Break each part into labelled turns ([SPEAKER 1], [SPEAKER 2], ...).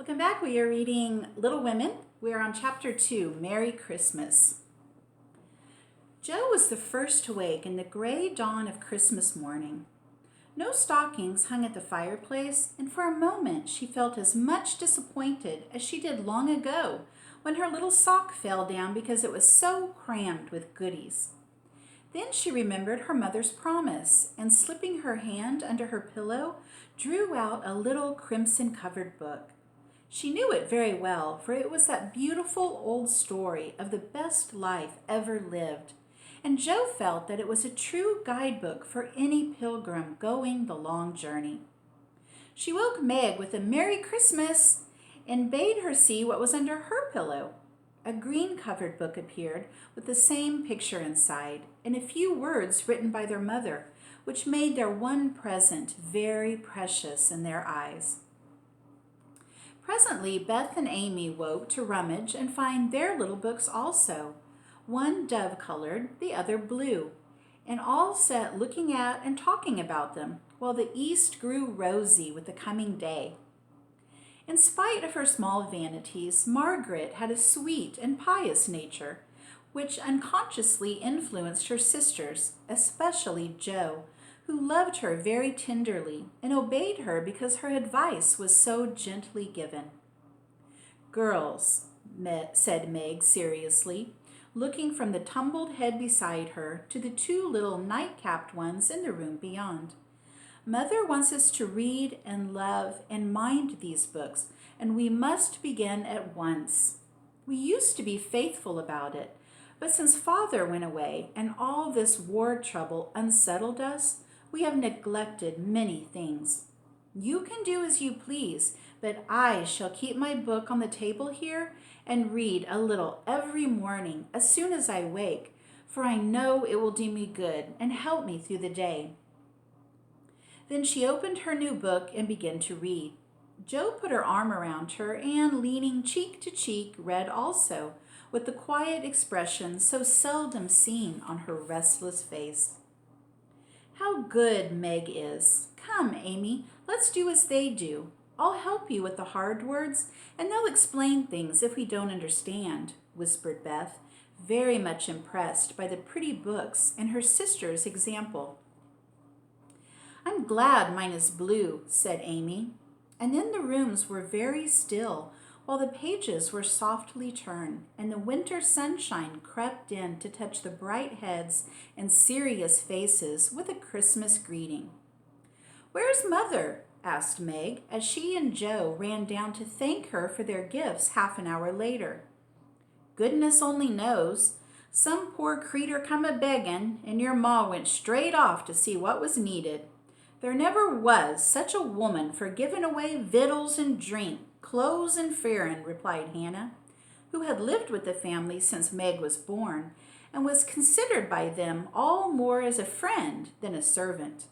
[SPEAKER 1] Welcome back. We are reading Little Women. We are on chapter 2, Merry Christmas. Jo was the first to wake in the gray dawn of Christmas morning. No stockings hung at the fireplace, and for a moment she felt as much disappointed as she did long ago when her little sock fell down because it was so crammed with goodies. Then she remembered her mother's promise, and slipping her hand under her pillow, drew out a little crimson-covered book. She knew it very well, for it was that beautiful old story of the best life ever lived, and Jo felt that it was a true guidebook for any pilgrim going the long journey. She woke Meg with a "Merry Christmas" and bade her see what was under her pillow. A green-covered book appeared with the same picture inside and a few words written by their mother, which made their one present very precious in their eyes. Presently, Beth and Amy woke to rummage and find their little books also, one dove-colored, the other blue, and all sat looking at and talking about them, while the east grew rosy with the coming day. In spite of her small vanities, Margaret had a sweet and pious nature, which unconsciously influenced her sisters, especially Jo, who loved her very tenderly and obeyed her because her advice was so gently given. "Girls," said Meg seriously, looking from the tumbled head beside her to the two little night-capped ones in the room beyond. "Mother wants us to read and love and mind these books, and we must begin at once. We used to be faithful about it, but since Father went away and all this war trouble unsettled us, we have neglected many things. You can do as you please, but I shall keep my book on the table here and read a little every morning as soon as I wake, for I know it will do me good and help me through the day." Then she opened her new book and began to read. Jo put her arm around her and, leaning cheek to cheek, read also, with the quiet expression so seldom seen on her restless face. "How good Meg is! Come, Amy, let's do as they do. I'll help you with the hard words, and they'll explain things if we don't understand," whispered Beth, very much impressed by the pretty books and her sister's example. "I'm glad mine is blue," said Amy. And then the rooms were very still, while the pages were softly turned, and the winter sunshine crept in to touch the bright heads and serious faces with a Christmas greeting. "Where's Mother?" asked Meg, as she and Jo ran down to thank her for their gifts half an hour later. "Goodness only knows. Some poor creetur come a-beggin', and your ma went straight off to see what was needed. There never was such a woman for giving away victuals and drink, clothes and faring," replied Hannah, who had lived with the family since Meg was born, and was considered by them all more as a friend than a servant.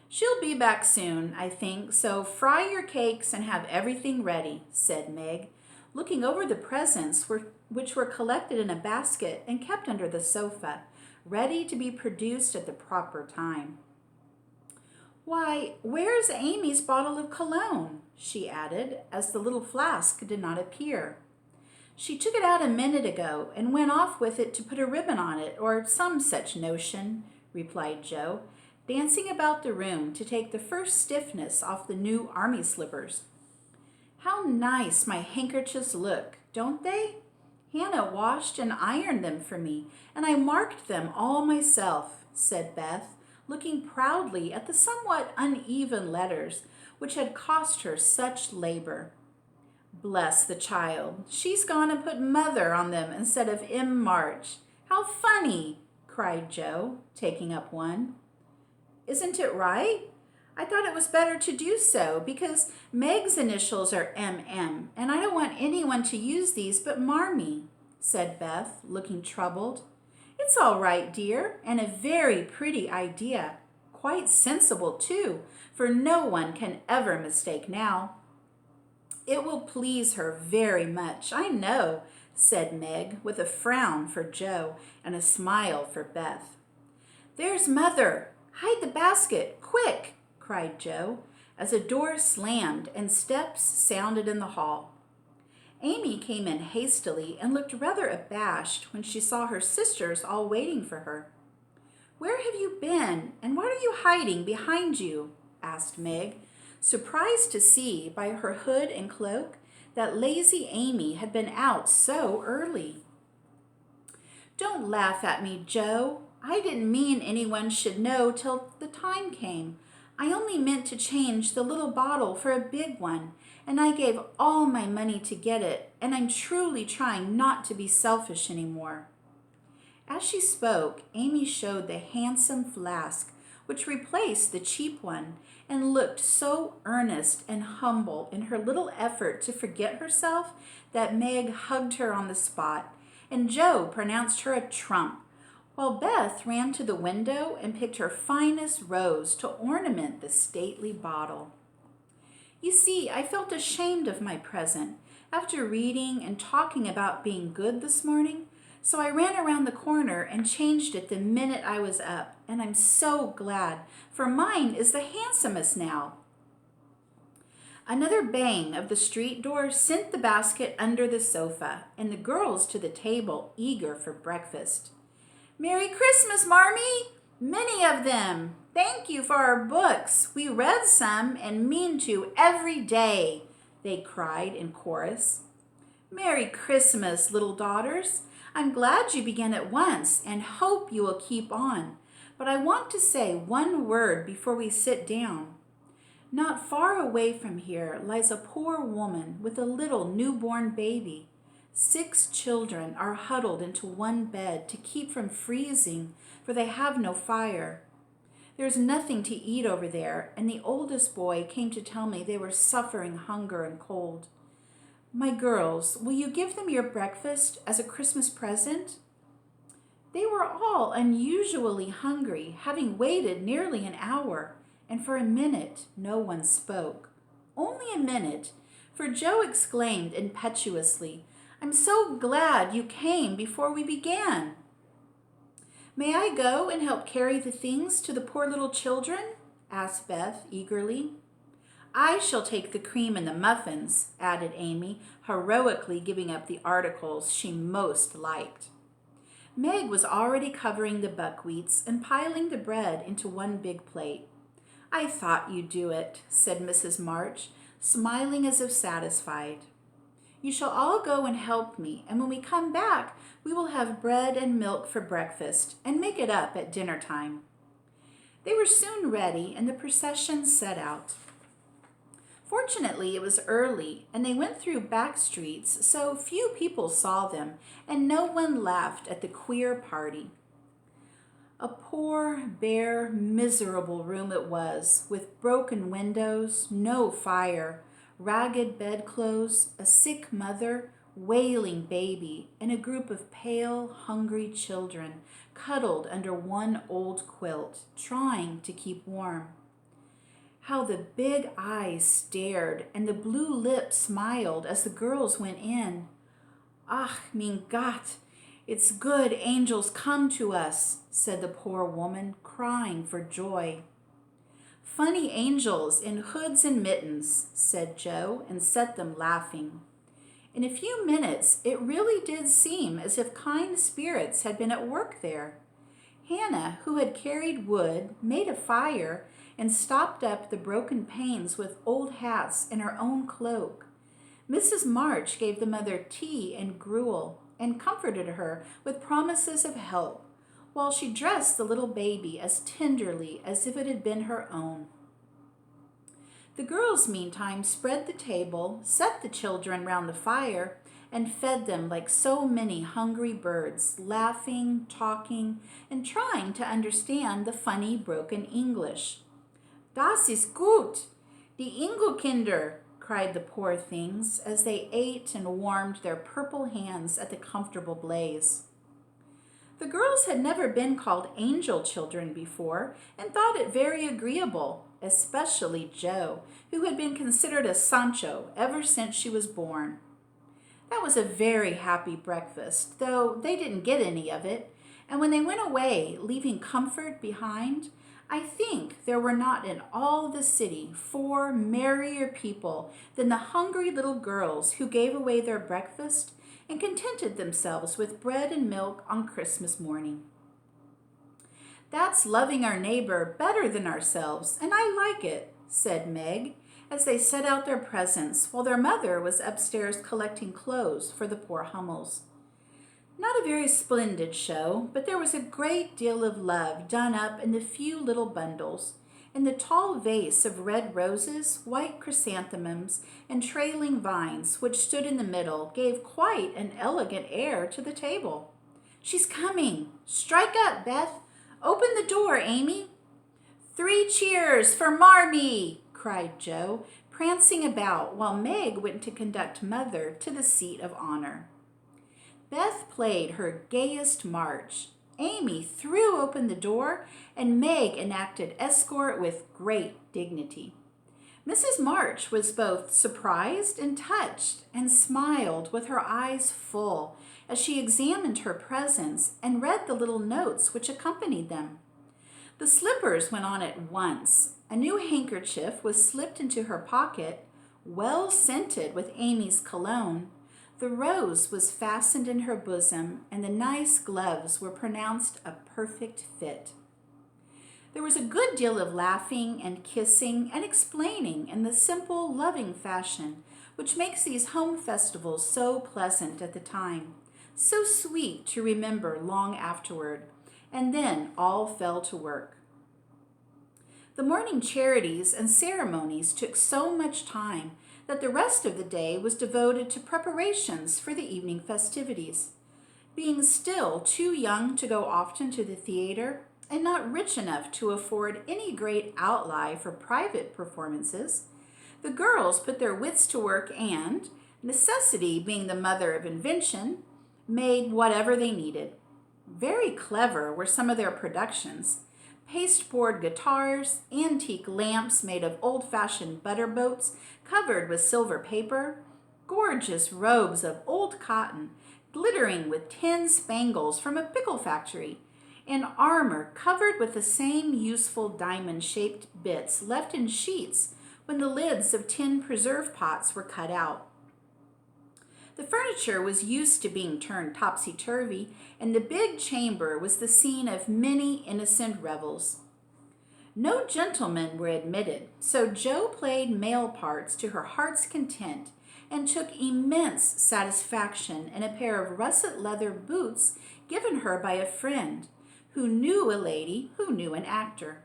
[SPEAKER 1] "She'll be back soon, I think, so fry your cakes and have everything ready," said Meg, looking over the presents which were collected in a basket and kept under the sofa, ready to be produced at the proper time. "Why, where's Amy's bottle of cologne?" she added, as the little flask did not appear. "She took it out a minute ago and went off with it to put a ribbon on it, or some such notion," replied Jo, dancing about the room to take the first stiffness off the new army slippers. "How nice my handkerchiefs look, don't they? Hannah washed and ironed them for me, and I marked them all myself," said Beth, looking proudly at the somewhat uneven letters which had cost her such labor. "Bless the child, she's gone and put Mother on them instead of M. March. How funny!" cried Jo, taking up one. "Isn't it right? I thought it was better to do so because Meg's initials are M.M., and I don't want anyone to use these but Marmee," said Beth, looking troubled. "It's all right, dear, and a very pretty idea. Quite sensible, too, for no one can ever mistake now." "It will please her very much, I know," said Meg, with a frown for Jo and a smile for Beth. "There's Mother! Hide the basket, quick!" cried Jo, as a door slammed and steps sounded in the hall. Amy came in hastily and looked rather abashed when she saw her sisters all waiting for her. "Where have you been, and what are you hiding behind you?" asked Meg, surprised to see by her hood and cloak that lazy Amy had been out so early. "Don't laugh at me, Joe. I didn't mean anyone should know till the time came. I only meant to change the little bottle for a big one, and I gave all my money to get it, and I'm truly trying not to be selfish anymore." As she spoke, Amy showed the handsome flask, which replaced the cheap one, and looked so earnest and humble in her little effort to forget herself that Meg hugged her on the spot, and Joe pronounced her a trump, while Beth ran to the window and picked her finest rose to ornament the stately bottle. "You see, I felt ashamed of my present after reading and talking about being good this morning, so I ran around the corner and changed it the minute I was up, and I'm so glad, for mine is the handsomest now." Another bang of the street door sent the basket under the sofa, and the girls to the table, eager for breakfast. "Merry Christmas, Marmee! Many of them! Thank you for our books. We read some and mean to every day," they cried in chorus. "Merry Christmas, little daughters. I'm glad you began at once and hope you will keep on. But I want to say one word before we sit down. Not far away from here lies a poor woman with a little newborn baby. 6 children are huddled into one bed to keep from freezing, for they have no fire. There's nothing to eat over there, and the oldest boy came to tell me they were suffering hunger and cold. My girls, will you give them your breakfast as a Christmas present?" They were all unusually hungry, having waited nearly an hour, and for a minute no one spoke. Only a minute, for Joe exclaimed impetuously, "I'm so glad you came before we began." "May I go and help carry the things to the poor little children?" asked Beth eagerly. "I shall take the cream and the muffins," added Amy, heroically giving up the articles she most liked. Meg was already covering the buckwheats and piling the bread into one big plate. "I thought you'd do it," said Mrs. March, smiling as if satisfied. "You shall all go and help me, and when we come back, we will have bread and milk for breakfast and make it up at dinner time." They were soon ready, and the procession set out. Fortunately, it was early, and they went through back streets, so few people saw them, and no one laughed at the queer party. A poor, bare, miserable room it was, with broken windows, no fire, ragged bedclothes, a sick mother, wailing baby, and a group of pale, hungry children cuddled under one old quilt, trying to keep warm. How the big eyes stared and the blue lips smiled as the girls went in. "Ach, mein Gott, it's good angels come to us," said the poor woman, crying for joy. "Funny angels in hoods and mittens," said Joe, and set them laughing. In a few minutes, it really did seem as if kind spirits had been at work there. Hannah, who had carried wood, made a fire, and stopped up the broken panes with old hats and her own cloak. Mrs. March gave the mother tea and gruel, and comforted her with promises of help, while she dressed the little baby as tenderly as if it had been her own. The girls, meantime, spread the table, set the children round the fire, and fed them like so many hungry birds, laughing, talking, and trying to understand the funny broken English. "Das ist gut, die Engelkinder," cried the poor things as they ate and warmed their purple hands at the comfortable blaze. The girls had never been called angel children before and thought it very agreeable, especially Jo, who had been considered a Sancho ever since she was born. That was a very happy breakfast, though they didn't get any of it, and when they went away, leaving comfort behind, I think there were not in all the city 4 merrier people than the hungry little girls who gave away their breakfast and contented themselves with bread and milk on Christmas morning. "That's loving our neighbor better than ourselves, and I like it," said Meg, as they set out their presents while their mother was upstairs collecting clothes for the poor Hummels. Not a very splendid show, but there was a great deal of love done up in the few little bundles, and the tall vase of red roses, white chrysanthemums, and trailing vines which stood in the middle gave quite an elegant air to the table. "She's coming! Strike up, Beth! Open the door, Amy!" "3 cheers for Marmee!" cried Joe, prancing about while Meg went to conduct Mother to the seat of honor. Beth played her gayest march. Amy threw open the door, and Meg enacted escort with great dignity. Mrs. March was both surprised and touched, and smiled with her eyes full as she examined her presents and read the little notes which accompanied them. The slippers went on at once. A new handkerchief was slipped into her pocket, well scented with Amy's cologne. The rose was fastened in her bosom, and the nice gloves were pronounced a perfect fit. There was a good deal of laughing and kissing and explaining in the simple, loving fashion which makes these home festivals so pleasant at the time, so sweet to remember long afterward, and then all fell to work. The morning charities and ceremonies took so much time that the rest of the day was devoted to preparations for the evening festivities. Being still too young to go often to the theater, and not rich enough to afford any great outlay for private performances, the girls put their wits to work and, necessity being the mother of invention, made whatever they needed. Very clever were some of their productions. Pasteboard guitars, antique lamps made of old-fashioned butter boats covered with silver paper, gorgeous robes of old cotton glittering with tin spangles from a pickle factory, and armor covered with the same useful diamond-shaped bits left in sheets when the lids of tin preserve pots were cut out. The furniture was used to being turned topsy-turvy, and the big chamber was the scene of many innocent revels. No gentlemen were admitted, so Jo played male parts to her heart's content and took immense satisfaction in a pair of russet leather boots given her by a friend who knew a lady who knew an actor.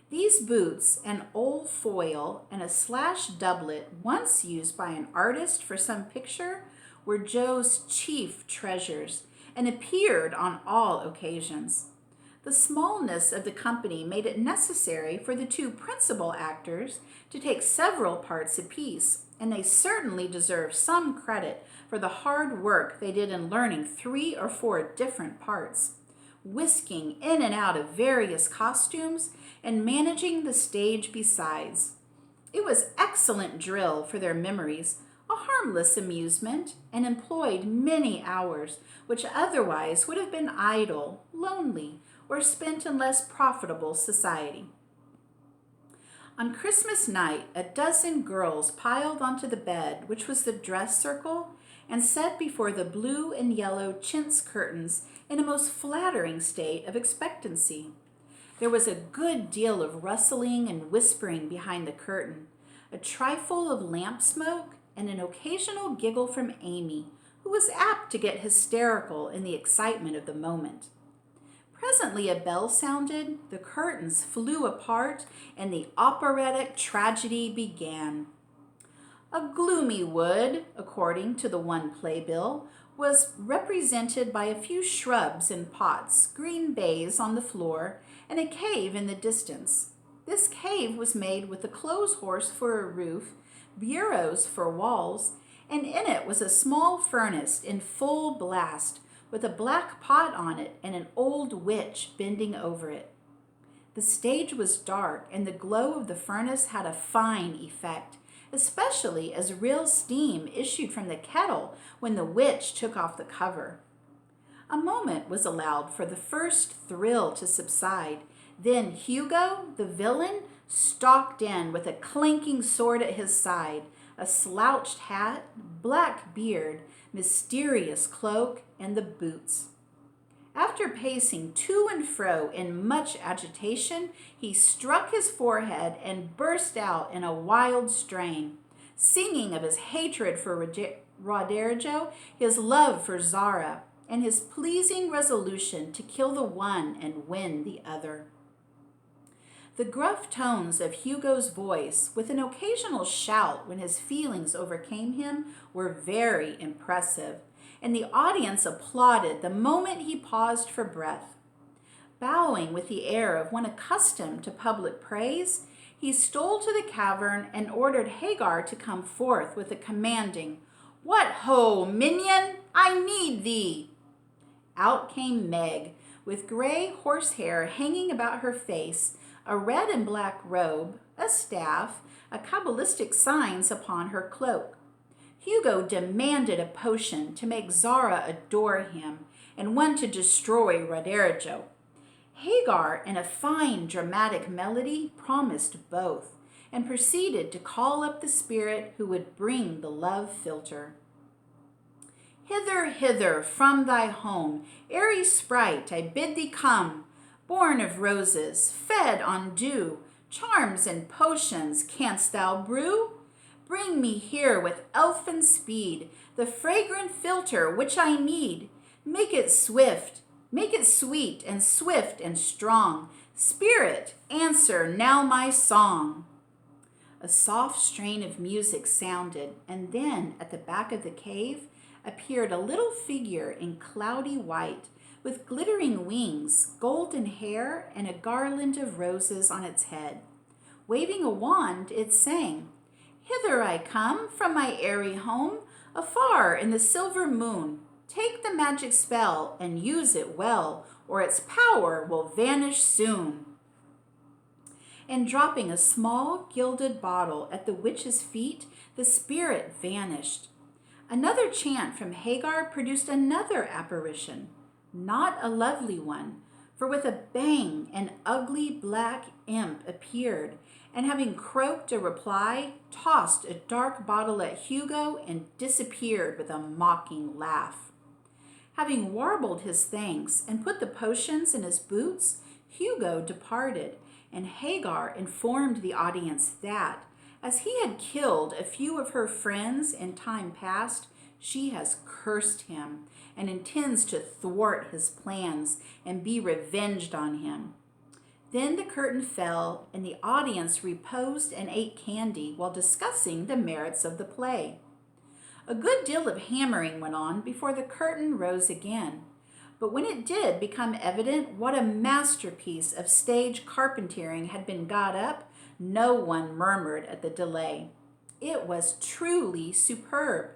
[SPEAKER 1] These boots, an old foil, and a slash doublet once used by an artist for some picture were Jo's chief treasures and appeared on all occasions. The smallness of the company made it necessary for the 2 principal actors to take several parts apiece, and they certainly deserve some credit for the hard work they did in learning 3 or 4 different parts, whisking in and out of various costumes, and managing the stage besides. It was excellent drill for their memories, a harmless amusement, and employed many hours which otherwise would have been idle, lonely, or spent in less profitable society. On Christmas night, a dozen girls piled onto the bed, which was the dress circle, and sat before the blue and yellow chintz curtains in a most flattering state of expectancy. There was a good deal of rustling and whispering behind the curtain, a trifle of lamp smoke, and an occasional giggle from Amy, who was apt to get hysterical in the excitement of the moment. Presently a bell sounded, the curtains flew apart, and the operatic tragedy began. A gloomy wood, according to the one playbill, was represented by a few shrubs in pots, green baize on the floor, and a cave in the distance. This cave was made with a clothes horse for a roof, bureaus for walls, and in it was a small furnace in full blast, with a black pot on it and an old witch bending over it. The stage was dark, and the glow of the furnace had a fine effect, especially as real steam issued from the kettle when the witch took off the cover. A moment was allowed for the first thrill to subside, Then Hugo, the villain, stalked in with a clanking sword at his side, a slouched hat, black beard, mysterious cloak, and the boots. After pacing to and fro in much agitation, he struck his forehead and burst out in a wild strain, singing of his hatred for Roderigo, his love for Zara, and his pleasing resolution to kill the one and win the other. The gruff tones of Hugo's voice, with an occasional shout when his feelings overcame him, were very impressive, and the audience applauded the moment he paused for breath. Bowing with the air of one accustomed to public praise, he stole to the cavern and ordered Hagar to come forth with a commanding, "What ho, minion! I need thee!" Out came Meg, with gray horsehair hanging about her face, a red and black robe, a staff, a Kabbalistic signs upon her cloak. Hugo demanded a potion to make Zara adore him, and one to destroy Roderigo. Hagar, in a fine dramatic melody, promised both, and proceeded to call up the spirit who would bring the love philter. "Hither, hither, from thy home, airy sprite, I bid thee come, born of roses, fed on dew, charms and potions canst thou brew? Bring me here with elfin speed the fragrant philter which I need. Make it sweet and swift and strong. Spirit, answer now my song." A soft strain of music sounded, and then at the back of the cave appeared a little figure in cloudy white, with glittering wings, golden hair, and a garland of roses on its head. Waving a wand, it sang, "Hither I come from my airy home, afar in the silver moon. Take the magic spell and use it well, or its power will vanish soon." And dropping a small gilded bottle at the witch's feet, the spirit vanished. Another chant from Hagar produced another apparition, not a lovely one, for with a bang an ugly black imp appeared, and having croaked a reply, tossed a dark bottle at Hugo and disappeared with a mocking laugh. Having warbled his thanks and put the potions in his boots, Hugo departed, and Hagar informed the audience that, as he had killed a few of her friends in time past, she has cursed him and intends to thwart his plans and be revenged on him. Then the curtain fell, and the audience reposed and ate candy while discussing the merits of the play. A good deal of hammering went on before the curtain rose again, but when it did become evident what a masterpiece of stage carpentering had been got up, no one murmured at the delay. It was truly superb.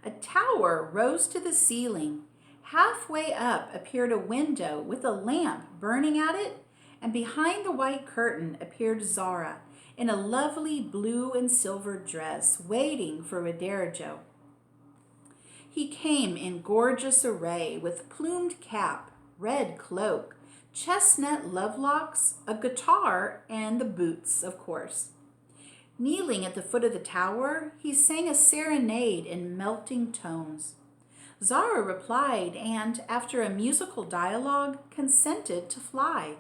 [SPEAKER 1] A tower rose to the ceiling. Halfway up appeared a window with a lamp burning at it, and behind the white curtain appeared Zara in a lovely blue and silver dress, waiting for Roderigo. He came in gorgeous array, with plumed cap, red cloak, chestnut lovelocks, a guitar, and the boots, of course. Kneeling at the foot of the tower, he sang a serenade in melting tones. Zara replied, and, after a musical dialogue, consented to fly.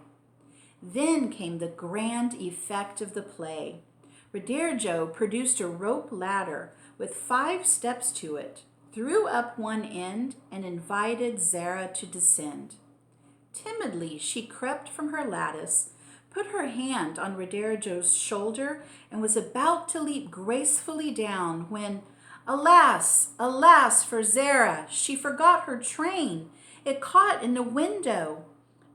[SPEAKER 1] Then came the grand effect of the play. Roderigo produced a rope ladder with 5 steps to it, threw up one end, and invited Zara to descend. Timidly she crept from her lattice, put her hand on Roderigo's shoulder, and was about to leap gracefully down when, alas, alas for Zara, she forgot her train. It caught in the window.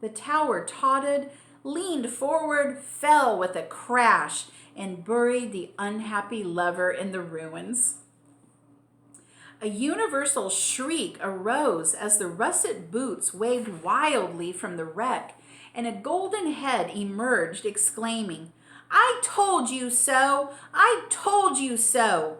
[SPEAKER 1] The tower tottered, leaned forward, fell with a crash, and buried the unhappy lover in the ruins. A universal shriek arose as the russet boots waved wildly from the wreck, and a golden head emerged, exclaiming, "I told you so! I told you so!"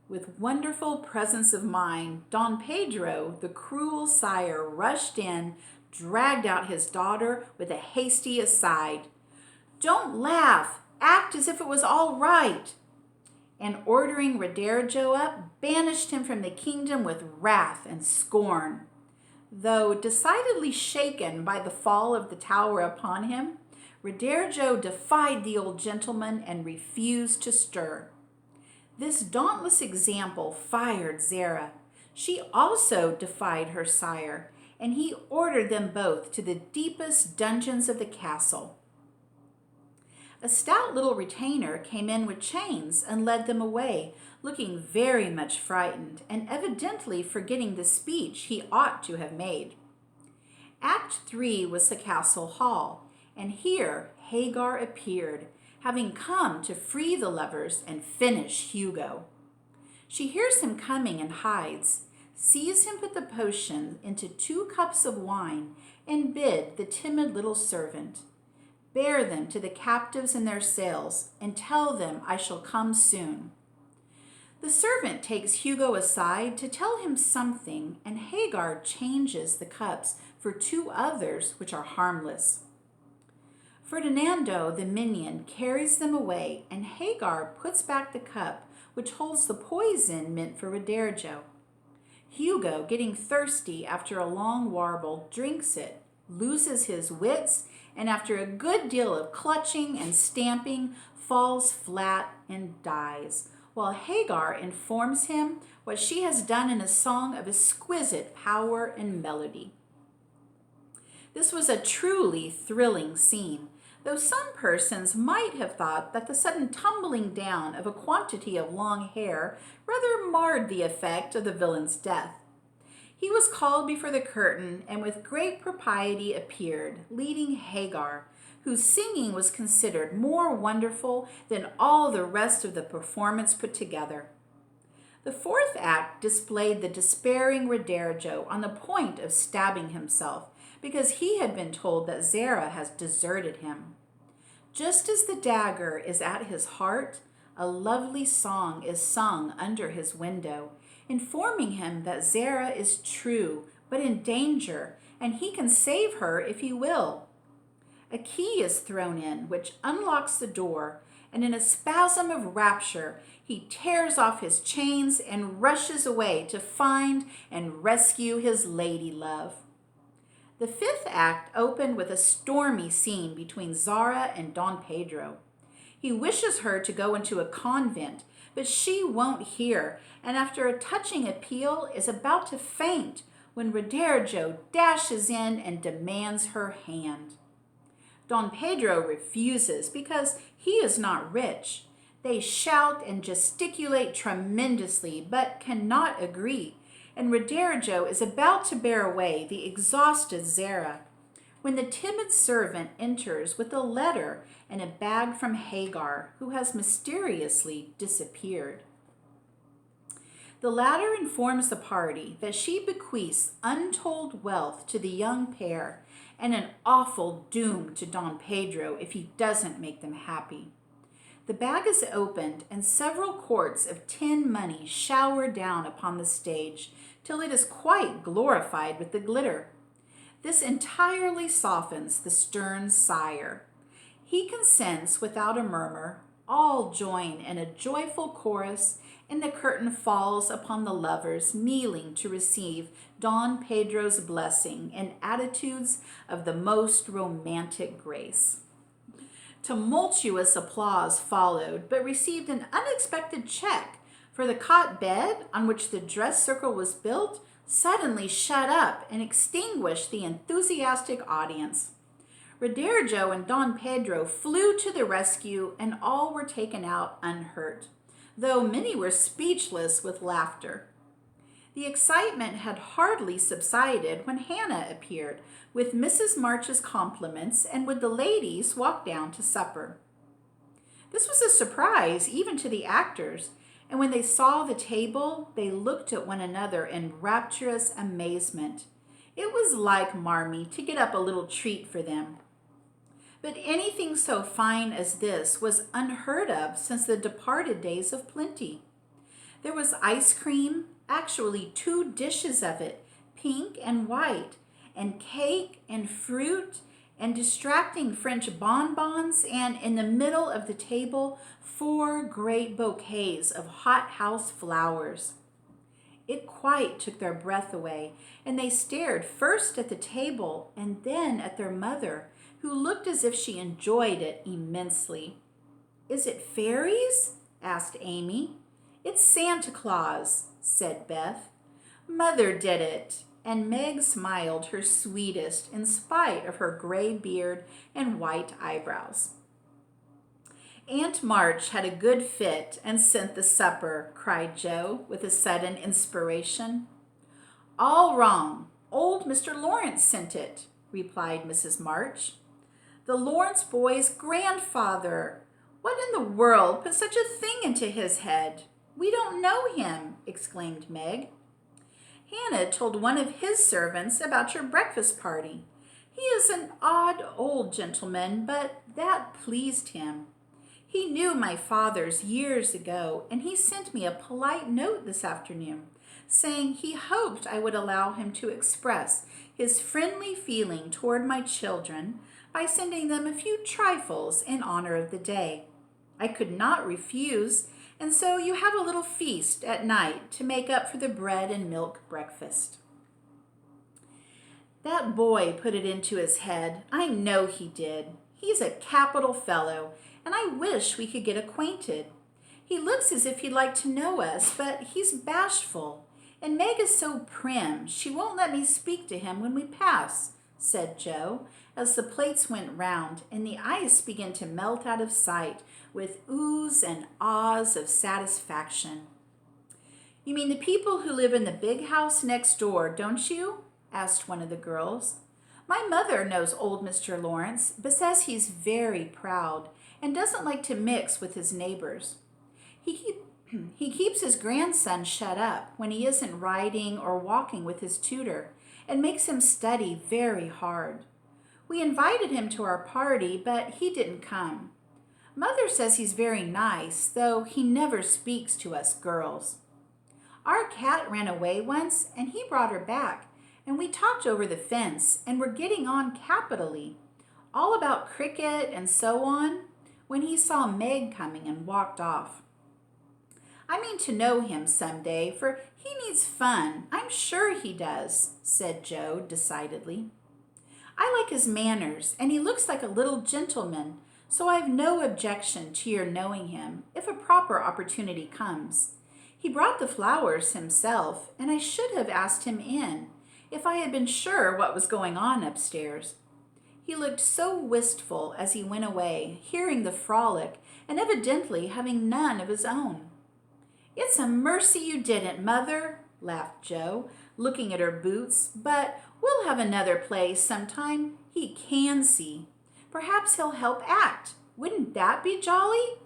[SPEAKER 1] With wonderful presence of mind, Don Pedro, the cruel sire, rushed in, dragged out his daughter with a hasty aside. "Don't laugh. Act as if it was all right." And ordering Roderjo up, banished him from the kingdom with wrath and scorn. Though decidedly shaken by the fall of the tower upon him, Roderjo defied the old gentleman and refused to stir. This dauntless example fired Zara. She also defied her sire, and he ordered them both to the deepest dungeons of the castle. A stout little retainer came in with chains and led them away, looking very much frightened and evidently forgetting the speech he ought to have made. Act 3 was the castle hall, and here Hagar appeared, having come to free the lovers and finish Hugo. She hears him coming and hides, sees him put the potion into 2 cups of wine, and bid the timid little servant, "Bear them to the captives in their cells, and tell them I shall come soon." The servant takes Hugo aside to tell him something, and Hagar changes the cups for 2 others which are harmless. Ferdinando, the minion, carries them away, and Hagar puts back the cup which holds the poison meant for Roderjo. Hugo, getting thirsty after a long warble, drinks it, loses his wits, and after a good deal of clutching and stamping, falls flat and dies, while Hagar informs him what she has done in a song of exquisite power and melody. This was a truly thrilling scene, though some persons might have thought that the sudden tumbling down of a quantity of long hair rather marred the effect of the villain's death. He was called before the curtain and with great propriety appeared, leading Hagar, whose singing was considered more wonderful than all the rest of the performance put together. The 4th act displayed the despairing Roderjo on the point of stabbing himself, because he had been told that Zara has deserted him. Just as the dagger is at his heart, a lovely song is sung under his window, informing him that Zara is true, but in danger, and he can save her if he will. A key is thrown in, which unlocks the door, and in a spasm of rapture, he tears off his chains and rushes away to find and rescue his lady love. The 5th act opened with a stormy scene between Zara and Don Pedro. He wishes her to go into a convent, but she won't hear, and after a touching appeal is about to faint when Roderjo dashes in and demands her hand. Don Pedro refuses because he is not rich. They shout and gesticulate tremendously, but cannot agree, and Roderjo is about to bear away the exhausted Zara, when the timid servant enters with a letter and a bag from Hagar, who has mysteriously disappeared. The latter informs the party that she bequeaths untold wealth to the young pair and an awful doom to Don Pedro if he doesn't make them happy. The bag is opened, and several quarts of tin money shower down upon the stage till it is quite glorified with the glitter. This entirely softens the stern sire. He consents without a murmur. All join in a joyful chorus, and the curtain falls upon the lovers kneeling to receive Don Pedro's blessing in attitudes of the most romantic grace. Tumultuous applause followed, but received an unexpected check, for the cot bed on which the dress circle was built suddenly shut up and extinguished the enthusiastic audience. Roderjo and Don Pedro flew to the rescue, and all were taken out unhurt, though many were speechless with laughter. The excitement had hardly subsided when Hannah appeared, with Mrs. March's compliments, and would the ladies walk down to supper. This was a surprise even to the actors, and when they saw the table, they looked at one another in rapturous amazement. It was like Marmee to get up a little treat for them. But anything so fine as this was unheard of since the departed days of plenty. There was ice cream, actually 2 dishes of it, pink and white, and cake and fruit and distracting French bonbons, and in the middle of the table, 4 great bouquets of hothouse flowers. It quite took their breath away, and they stared first at the table and then at their mother, who looked as if she enjoyed it immensely. "Is it fairies?" asked Amy. "It's Santa Claus," said Beth. "Mother did it," and Meg smiled her sweetest in spite of her gray beard and white eyebrows. "Aunt March had a good fit and sent the supper," cried Joe with a sudden inspiration. "All wrong. Old Mr. Lawrence sent it," replied Mrs. March. "The Lawrence boy's grandfather. What in the world put such a thing into his head? We don't know him," exclaimed Meg. "Hannah told one of his servants about your breakfast party. He is an odd old gentleman, but that pleased him. He knew my father's years ago, and he sent me a polite note this afternoon, saying he hoped I would allow him to express his friendly feeling toward my children by sending them a few trifles in honor of the day. I could not refuse, and so you have a little feast at night to make up for the bread and milk breakfast." "That boy put it into his head. I know he did. He's a capital fellow, and I wish we could get acquainted. He looks as if he'd like to know us, but he's bashful, and Meg is so prim she won't let me speak to him when we pass," said Joe, as the plates went round and the ice began to melt out of sight with oohs and ahs of satisfaction. "You mean the people who live in the big house next door, don't you?" asked one of the girls. "My mother knows old Mr. Lawrence, but says he's very proud and doesn't like to mix with his neighbors. He keeps his grandson shut up when he isn't riding or walking with his tutor and makes him study very hard. We invited him to our party, but he didn't come. Mother says he's very nice, though he never speaks to us girls. Our cat ran away once, and he brought her back, and we talked over the fence and were getting on capitally, all about cricket and so on, when he saw Meg coming and walked off. I mean to know him some day, for he needs fun. I'm sure he does," said Joe decidedly. "I like his manners, and he looks like a little gentleman, so I've no objection to your knowing him if a proper opportunity comes. He brought the flowers himself, and I should have asked him in if I had been sure what was going on upstairs. He looked so wistful as he went away, hearing the frolic and evidently having none of his own." "It's a mercy you didn't, Mother," laughed Joe, looking at her boots, "but we'll have another play sometime. He can see. Perhaps he'll help act. Wouldn't that be jolly?"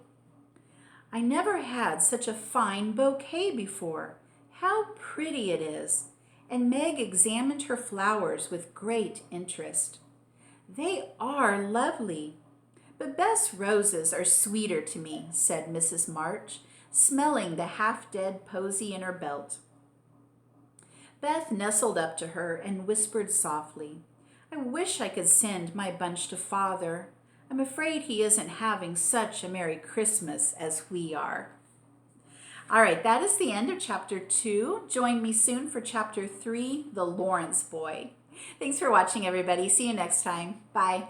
[SPEAKER 1] "I never had such a fine bouquet before. How pretty it is." And Meg examined her flowers with great interest. "They are lovely. But Beth's roses are sweeter to me," said Mrs. March, smelling the half-dead posy in her belt. Beth nestled up to her and whispered softly, "I wish I could send my bunch to Father. I'm afraid he isn't having such a Merry Christmas as we are." All right, that is the end of Chapter 2. Join me soon for Chapter 3, The Lawrence Boy. Thanks for watching, everybody. See you next time. Bye.